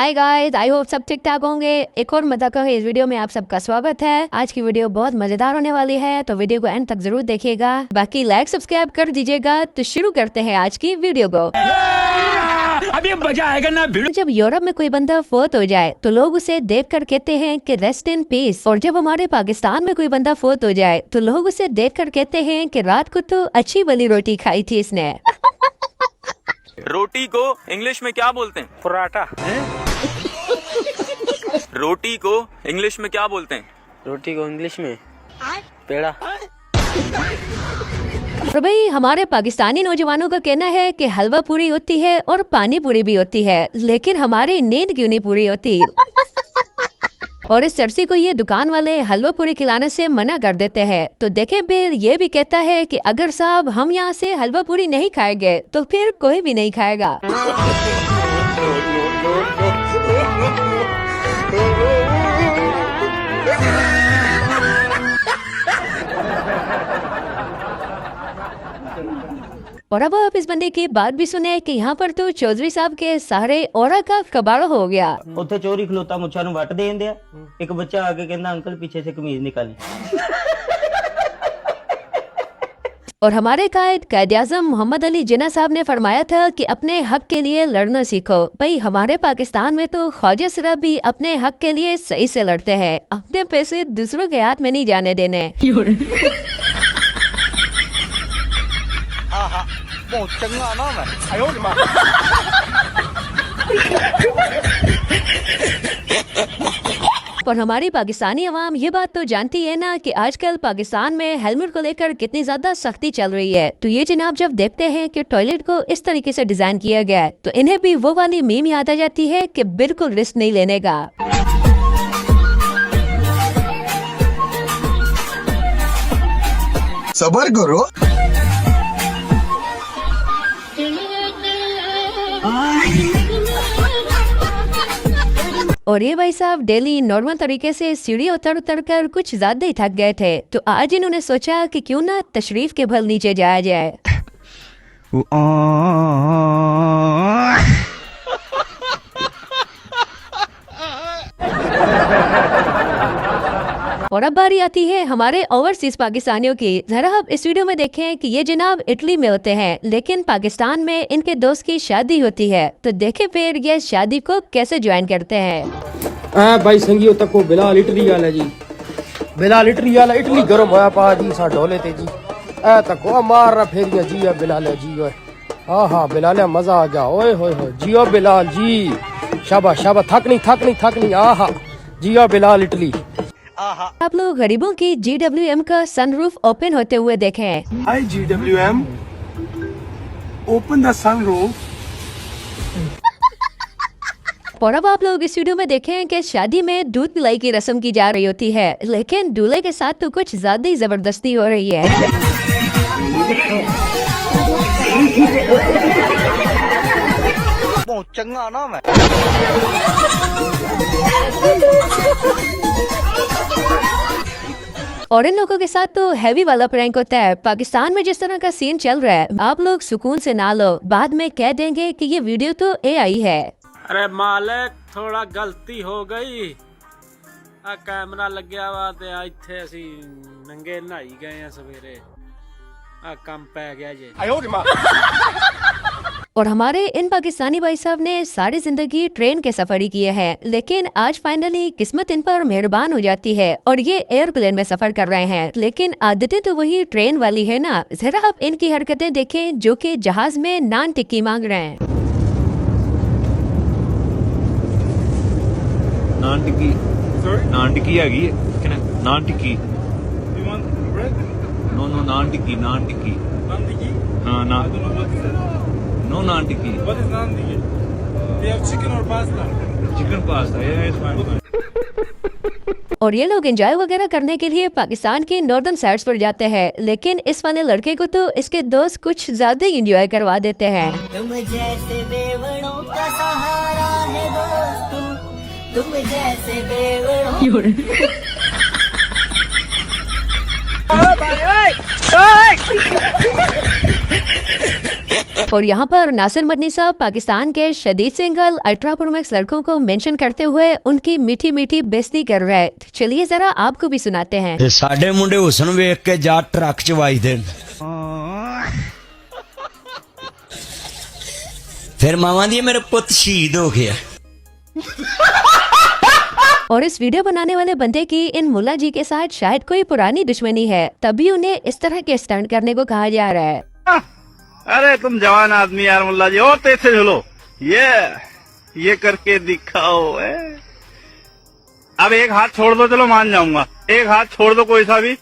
Hi guys, I hope सब ठीक ठाक होंगे। एक और मजा का इस वीडियो में आप सबका स्वागत है। आज की वीडियो बहुत मजेदार होने वाली है, तो वीडियो को एंड तक जरूर देखिएगा। बाकी लाइक सब्सक्राइब कर दीजिएगा। तो शुरू करते हैं आज की वीडियो को। अभी मजा आएगा ना। जब यूरोप में कोई बंदा फोत हो जाए तो लोग उसे देखकर कहते हैं कि रेस्ट इन पीस, और जब हमारे पाकिस्तान में कोई बंदा फोत हो जाए तो लोग उसे देखकर कहते हैं कि रात को तो अच्छी वाली रोटी खाई थी इसने। रोटी को इंग्लिश में क्या बोलते हैं? पराठा। रोटी को इंग्लिश में क्या बोलते हैं? रोटी को इंग्लिश में पेड़ा। और भाई हमारे पाकिस्तानी नौजवानों का कहना है कि हलवा पूरी होती है और पानी पूरी भी होती है, लेकिन हमारी नींद क्यों नहीं पूरी होती। और इस चर्सी को ये दुकान वाले हलवा पूरी खिलाने से मना कर देते हैं। तो देखे बिल ये भी कहता है कि अगर साहब हम यहाँ से हलवा पूरी नहीं खाएंगे तो फिर कोई भी नहीं खाएगा। और अब आप इस बंदे की बात भी सुने कि यहाँ पर तो चौधरी साहब के सहारे औरा का कबाड़ा हो गया। ਉੱਥੇ ਚੋਰੀ ਖਲੋਤਾ ਮੁੱਛਾਂ ਨੂੰ ਵੱਟ ਦੇਣ ਦਿਆ। ਇੱਕ ਬੱਚਾ ਆ ਕੇ ਕਹਿੰਦਾ ਅੰਕਲ पीछे से कमीज निकाली। और हमारे कायद आज़म मोहम्मद अली जिन्ना साहब ने फरमाया था कि अपने हक के लिए लड़ना सीखो। भाई हमारे पाकिस्तान में तो ख्वाजा सिर्फ भी अपने हक के लिए सही से लड़ते हैं, अपने पैसे दूसरों के हाथ में नहीं जाने देने। और हमारी पाकिस्तानी अवाम ये बात तो जानती है ना कि आजकल पाकिस्तान में हेलमेट को लेकर कितनी ज्यादा सख्ती चल रही है। तो ये जनाब जब देखते हैं कि टॉयलेट को इस तरीके से डिजाइन किया गया है तो इन्हें भी वो वाली मीम याद आ जाती है कि बिल्कुल रिस्क नहीं लेने का। सबर करो। और ये भाई साहब डेली नॉर्मल तरीके से सीढ़ी उतर कर कुछ ज्यादा ही थक गए थे, तो आज इन्होंने सोचा कि क्यों ना तशरीफ के भल नीचे जाया जाए। और अब बारी आती है हमारे ओवरसीज पाकिस्तानियों की। जरा आप इस वीडियो में देखें कि ये जनाब इटली में होते हैं, लेकिन पाकिस्तान में इनके दोस्त की शादी होती है। तो देखे फिर ये शादी को कैसे ज्वाइन करते हैं। भाई संगियो तक को बिलाल इटली वाला जी, बिलाल इटली वाला इटली गरम होया पा जी सा ढोले ते जी। ए तक को मार रहा फेरिया जी है बिलाल जी। ओए हाँ बिलाल मजा आ जा। ओए होए होए जियो बिलाल जी, शाबाश शाबाश। थक नहीं आहा जियो बिलाल इटली। आप लोग गरीबों की GWM का सनरूफ ओपन होते हुए देखे हैं। Hi GWM, open the sunroof. और अब आप लोग इस वीडियो में देखें कि शादी में दूध पिलाई की रस्म की जा रही होती है, लेकिन दूल्हे के साथ तो कुछ ज्यादा ही जबरदस्ती हो रही है। चंगा ना मैं। और इन लोगों के साथ तो हैवी वाला प्रैंक होता है। पाकिस्तान में जिस तरह का सीन चल रहा है, आप लोग सुकून से ना लो, बाद में कह देंगे कि ये वीडियो तो AI है। अरे मालिक थोड़ा गलती हो गई। आ कैमरा लग्या वा ते इत्थे असी नंगे नहाई गए हैं सवेरे। आ काम पै गया जे। और हमारे इन पाकिस्तानी भाई साहब ने सारी जिंदगी ट्रेन के सफर ही किए हैं, लेकिन आज फाइनली किस्मत इन पर मेहरबान हो जाती है और ये एयरप्लेन में सफर कर रहे हैं। लेकिन आदतें तो वही ट्रेन वाली है ना। जरा आप इनकी हरकतें देखें जो कि जहाज में नान टिक्की मांग रहे हैं। नान टिक्की हैगी नान टिक्की। नो नान टिक्की हाँ no naan tikki. What is naan tikki? They have chicken or pasta? Chicken pasta. Yeah, it's fine. और ये लोग एंजॉय वगैरह करने के लिए पाकिस्तान के नॉर्दर्न साइड्स पर जाते हैं, लेकिन इस वाले लड़के को तो इसके दोस्त कुछ ज्यादा ही एंजॉय करवा देते हैं। तुम जैसे बेवड़ों का सहारा है दोस्तों, तुम जैसे बेवड़ों। और यहाँ पर नासिर मदनी साहब पाकिस्तान के शदीद सिंगल अल्ट्रा प्रो मैक्स लड़कों को मेंशन करते हुए उनकी मीठी मीठी बेइज्जती कर रहे हैं। चलिए जरा आपको भी सुनाते हैं। साडे मुंडे हुसन वेख के जा ट्रक चवाई देन, फिर मावा दी मेरे पुत शहीद हो गया। और इस वीडियो बनाने वाले बंदे की इन मुल्ला जी के साथ शायद कोई पुरानी दुश्मनी है, तभी उन्हें इस तरह के स्टंट करने को कहा जा रहा है। अरे तुम जवान आदमी यार मुल्ला जी, और तेज से झूलो, ये करके दिखाओ। अब एक हाथ छोड़ दो, चलो मान जाऊंगा, एक हाथ छोड़ दो कोई सा भी।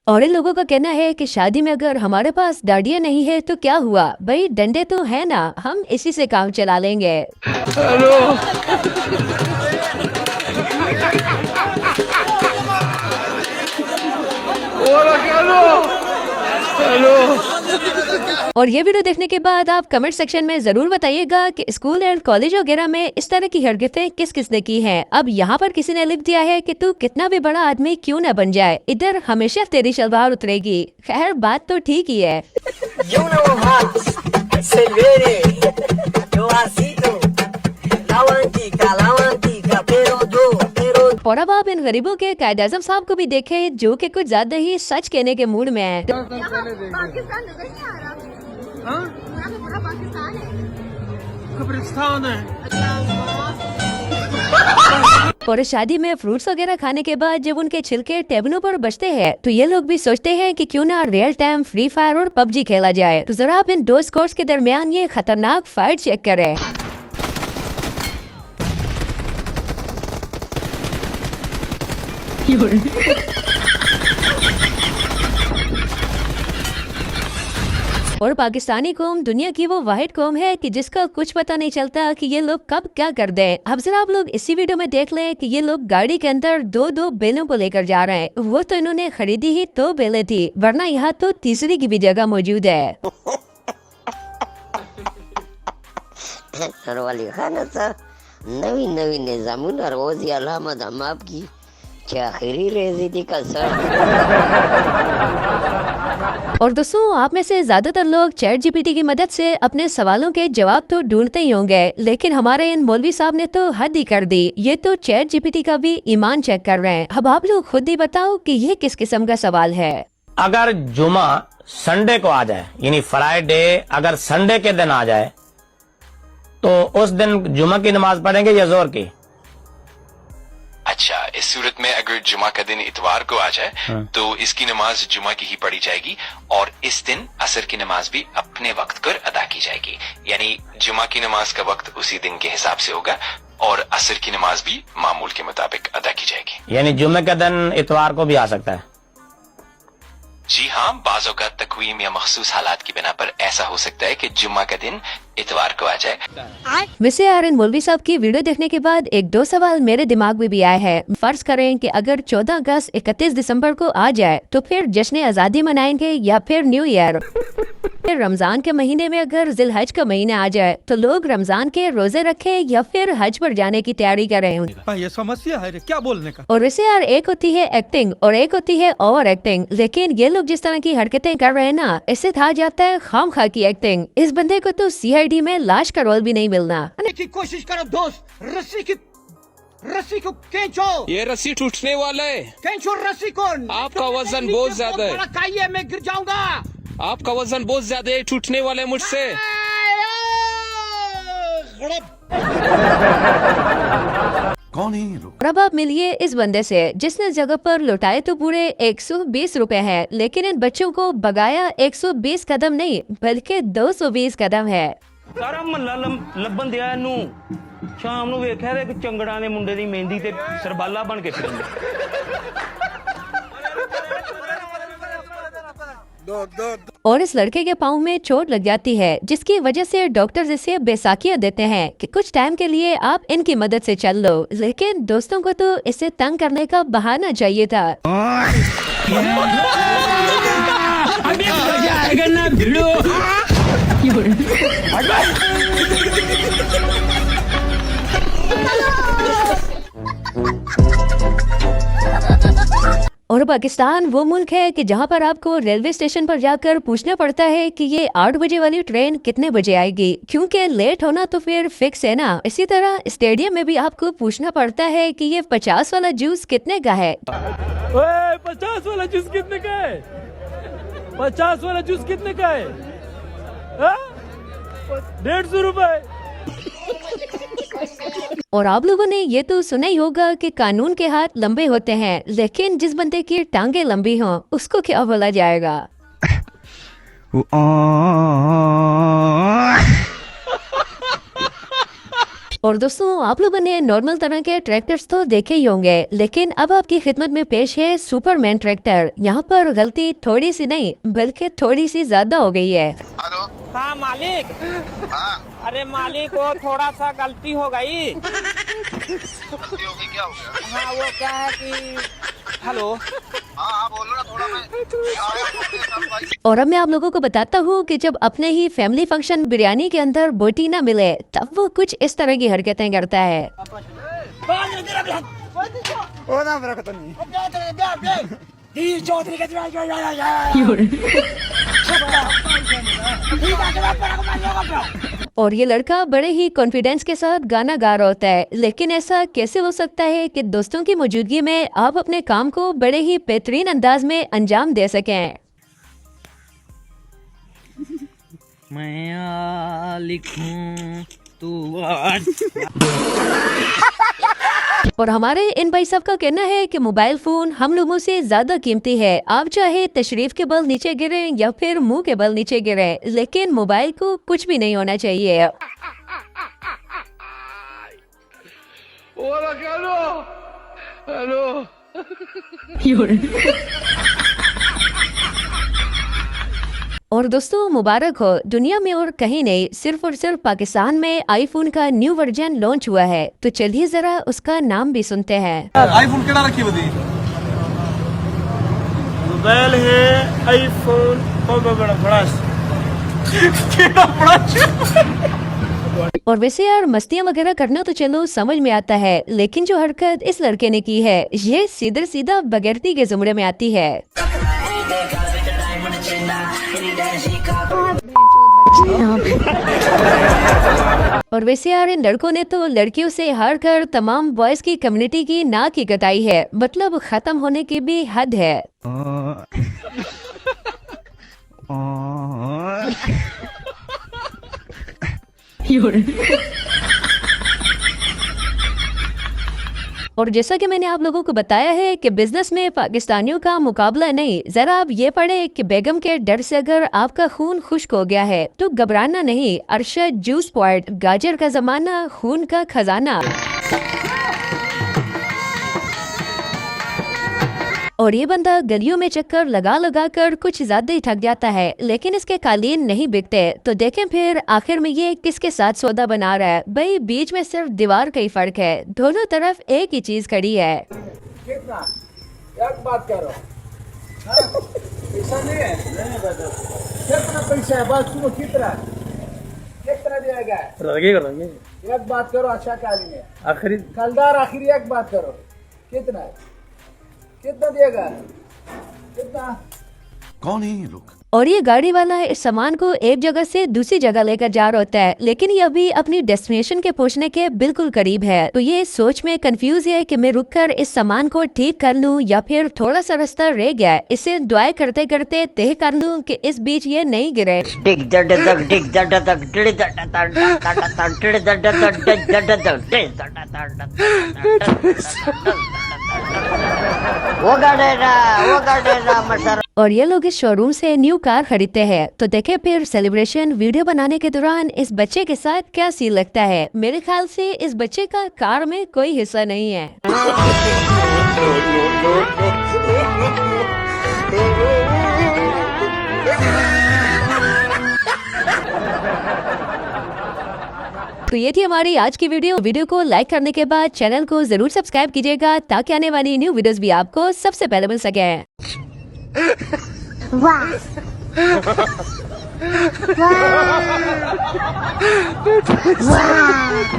और इन लोगों का कहना है कि शादी में अगर हमारे पास दाढ़ियाँ नहीं है तो क्या हुआ भाई, डंडे तो है ना, हम इसी से काम चला लेंगे। और ये वीडियो देखने के बाद आप कमेंट सेक्शन में जरूर बताइएगा कि स्कूल एंड कॉलेज वगैरह में इस तरह की हरकतें किस किस ने की हैं। अब यहाँ पर किसी ने लिख दिया है कि तू कितना भी बड़ा आदमी क्यों न बन जाए, इधर हमेशा तेरी शलवार उतरेगी। खैर बात तो ठीक ही है। और अब आप इन गरीबों के कायद आज़म साहब को भी देखें जो कि कुछ ज्यादा ही सच कहने के मूड में है। पाकिस्तान नजर नहीं आ रहा। पूरा पाकिस्तान है, कब्रिस्तान है। और इस शादी में फ्रूट्स वगैरह खाने के बाद जब उनके छिलके टेबलों पर बचते हैं तो ये लोग भी सोचते हैं कि क्यों ना रियल टाइम फ्री फायर और पबजी खेला जाए। तो जरा आप इन दो स्कोर्स के दरमियान ये खतरनाक फाइट चेक करें। और पाकिस्तानी कौम दुनिया की वो वाहिद कौम है कि जिसका कुछ पता नहीं चलता कि ये लोग कब क्या कर दें। अब जरा आप लोग इसी वीडियो में देख लें कि ये लोग गाड़ी के अंदर दो बेलों को लेकर जा रहे हैं। वो तो इन्होंने खरीदी ही 2 बेलें थी, वरना यहाँ तो तीसरी की भी जगह मौजूद है। सरवाली खाना था नवी नवी निजामुन रोजी अलामत हम आपकी आखिरी रेजिदी का सर। और दोस्तों आप में से ज्यादातर लोग चैट जीपीटी की मदद से अपने सवालों के जवाब तो ढूंढते ही होंगे, लेकिन हमारे इन मौलवी साहब ने तो हद ही कर दी। ये तो चैट जीपीटी का भी ईमान चेक कर रहे हैं। अब आप लोग खुद ही बताओ कि ये किस किस्म का सवाल है। अगर जुमा संडे को आ जाए, यानी फ्राइडे अगर संडे के दिन आ जाए, तो उस दिन जुमा की नमाज पढ़ेंगे या जोर की? अच्छा, इस सूरत में अगर जुमा का दिन इतवार को आ जाए तो इसकी नमाज जुमा की ही पढ़ी जाएगी और इस दिन असर की नमाज भी अपने वक्त पर अदा की जाएगी। यानी जुमा की नमाज का वक्त उसी दिन के हिसाब से होगा और असर की नमाज भी मामूल के मुताबिक अदा की जाएगी। यानी जुमे का दिन इतवार को भी आ सकता है? जी हाँ, बाज़ों का तकवीम या मखसूस हालात की बिना पर ऐसा हो सकता है कि जुम्मा का दिन इतवार को आ जाए। वैसे यार इन मौलवी साहब की वीडियो देखने के बाद 1-2 सवाल मेरे दिमाग में भी आए हैं। फर्ज करें कि अगर 14 अगस्त 31 दिसंबर को आ जाए तो फिर जश्न आज़ादी मनाएंगे या फिर न्यू ईयर? फिर रमजान के महीने में अगर जिलहज का महीना आ जाए तो लोग रमजान के रोजे रखें या फिर हज पर जाने की तैयारी करें? ये समस्या है क्या बोलने का। और वैसे यार एक होती है एक्टिंग और एक होती है ओवर एक्टिंग, लेकिन ये लोग जिस तरह की हरकतें कर रहे हैं ना, इससे कहा जाता है खामखा की एक्टिंग। इस बंदे को तो सीआईडी में लाश का रोल भी नहीं मिलना। की कोशिश करो दोस्त, रस्सी को खींचो। ये रस्सी टूटने वाला है। खींचो रस्सी को। आपका वजन बहुत ज्यादा है। मैं गिर जाऊंगा। आपका वजन बहुत ज्यादा है, टूटने वाला है मुझसे। कौन है ये लोग? अब आप मिलिए इस बंदे से जिसने जगह पर लुटाए तो पूरे 120 रुपए हैं, लेकिन इन बच्चों को बगाया 120 कदम नहीं बल्कि 220 कदम है। सारा महल्ला ਲੱਭਣ ਦਿਆ ਇਹਨੂੰ ਸ਼ਾਮ ਨੂੰ ਵੇਖਿਆ ਤੇ ਇੱਕ ਚੰਗੜਾਂ ਦੇ ਮੁੰਡੇ ਦੀ ਮਹਿੰਦੀ ਤੇ ਸਰਬਾਲਾ ਬਣ ਕੇ ਫਿਰਦੇ। और इस लड़के के पाँव में चोट लग जाती है जिसकी वजह से डॉक्टर इसे बैसाखियाँ देते हैं कि कुछ टाइम के लिए आप इनकी मदद से चल लो, लेकिन दोस्तों को तो इसे तंग करने का बहाना चाहिए था। और पाकिस्तान वो मुल्क है कि जहाँ पर आपको रेलवे स्टेशन पर जाकर पूछना पड़ता है कि ये 8 बजे वाली ट्रेन कितने बजे आएगी, क्योंकि लेट होना तो फिर फिक्स है ना। इसी तरह स्टेडियम में भी आपको पूछना पड़ता है कि ये 50 वाला जूस कितने का है। 50 वाला जूस कितने का है? 50 वाला जूस कितने का है? 150 रुपए। और आप लोगों ने ये तो सुना ही होगा कि कानून के हाथ लंबे होते हैं, लेकिन जिस बंदे की टांगे लंबी हों उसको क्या बोला जाएगा। और दोस्तों, आप लोगों ने नॉर्मल तरह के ट्रैक्टर्स तो देखे ही होंगे, लेकिन अब आपकी खिदमत में पेश है सुपरमैन ट्रैक्टर। यहाँ पर गलती थोड़ी सी नहीं बल्कि थोड़ी सी ज्यादा हो गई है। हाँ मालिक। अरे मालिक, वो थोड़ा सा गलती हो गई। गलती होगी, क्या हो गया? हाँ वो क्या है कि हेलो। हाँ बोलो ना, थोड़ा मैं और अब मैं आप लोगों को बताता हूँ कि जब अपने ही फैमिली फंक्शन बिरयानी के अंदर बोटी ना मिले तब वो कुछ इस तरह की हरकतें करता है। और ये लड़का बड़े ही कॉन्फिडेंस के साथ गाना गा रहा होता है, लेकिन ऐसा कैसे हो सकता है कि दोस्तों की मौजूदगी में आप अपने काम को बड़े ही बेहतरीन अंदाज में अंजाम दे सकें। मैं लिखूं तू और हमारे इन भाई साहब का कहना है कि मोबाइल फोन हम लोगों से ज्यादा कीमती है। आप चाहे तशरीफ के बल नीचे गिरे या फिर मुंह के बल नीचे गिरे, लेकिन मोबाइल को कुछ भी नहीं होना चाहिए। और दोस्तों, मुबारक हो, दुनिया में और कहीं नहीं, सिर्फ और सिर्फ पाकिस्तान में आईफोन का न्यू वर्जन लॉन्च हुआ है। तो चलिए जरा उसका नाम भी सुनते हैं। आईफोन केड़ा रखी बदी? मोबाइल है आईफोन और वैसे यार, मस्तियाँ वगैरह करना तो चलो समझ में आता है, लेकिन जो हरकत इस लड़के ने की है ये सीधा सीधा बगैरती के जुमरे में आती है। और वैसे यार, इन लड़कों ने तो लड़कियों से हार कर तमाम बॉयज की कम्युनिटी की नाक ही कटाई है। मतलब खत्म होने की भी हद है। और जैसा कि मैंने आप लोगों को बताया है कि बिजनेस में पाकिस्तानियों का मुकाबला नहीं। जरा आप ये पढ़े कि बेगम के डर से अगर आपका खून खुश्क हो गया है तो घबराना नहीं। अरशद जूस पॉइंट, गाजर का जमाना, खून का खजाना। और ये बंदा गलियों में चक्कर लगा लगा कर कुछ ज्यादा ही थक जाता है, लेकिन इसके कालीन नहीं बिकते। तो देखें फिर आखिर में ये किसके साथ सौदा बना रहा है। भाई, बीच में सिर्फ दीवार का ही फर्क है, दोनों तरफ एक ही चीज खड़ी है। कितना? एक बात करो। पैसा नहीं है? कितना पैसा है? बात सुनो, कितना दिया? एक बात करो, अच्छा कालीन है आखिरी कलदार, आखिरी एक बात करो, कितना है? कितना देगा? कितना? कौन है ये लोग? और ये गाड़ी वाला इस सामान को एक जगह से दूसरी जगह लेकर जा रहा होता है, लेकिन ये अभी अपनी डेस्टिनेशन के पहुंचने के बिल्कुल करीब है। तो ये सोच में कंफ्यूज है कि मैं रुककर इस सामान को ठीक कर लूं या फिर थोड़ा सा रास्ता रह गया है, इसे दुआएं करते करते तय कर लूं कि इस बीच ये नहीं गिरे। और ये लोग इस शोरूम से न्यू कार खरीदते हैं। तो देखे फिर सेलिब्रेशन वीडियो बनाने के दौरान इस बच्चे के साथ क्या सीन लगता है। मेरे ख्याल से इस बच्चे का कार में कोई हिस्सा नहीं है। तो ये थी हमारी आज की वीडियो को लाइक करने के बाद चैनल को जरूर सब्सक्राइब कीजिएगा ताकि आने वाली न्यू वीडियोस भी आपको सबसे पहले मिल सके।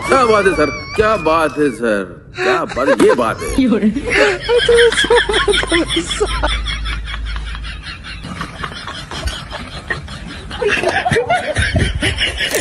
क्या बात है सर, क्या बात है सर। क्या बड़ी ये बात है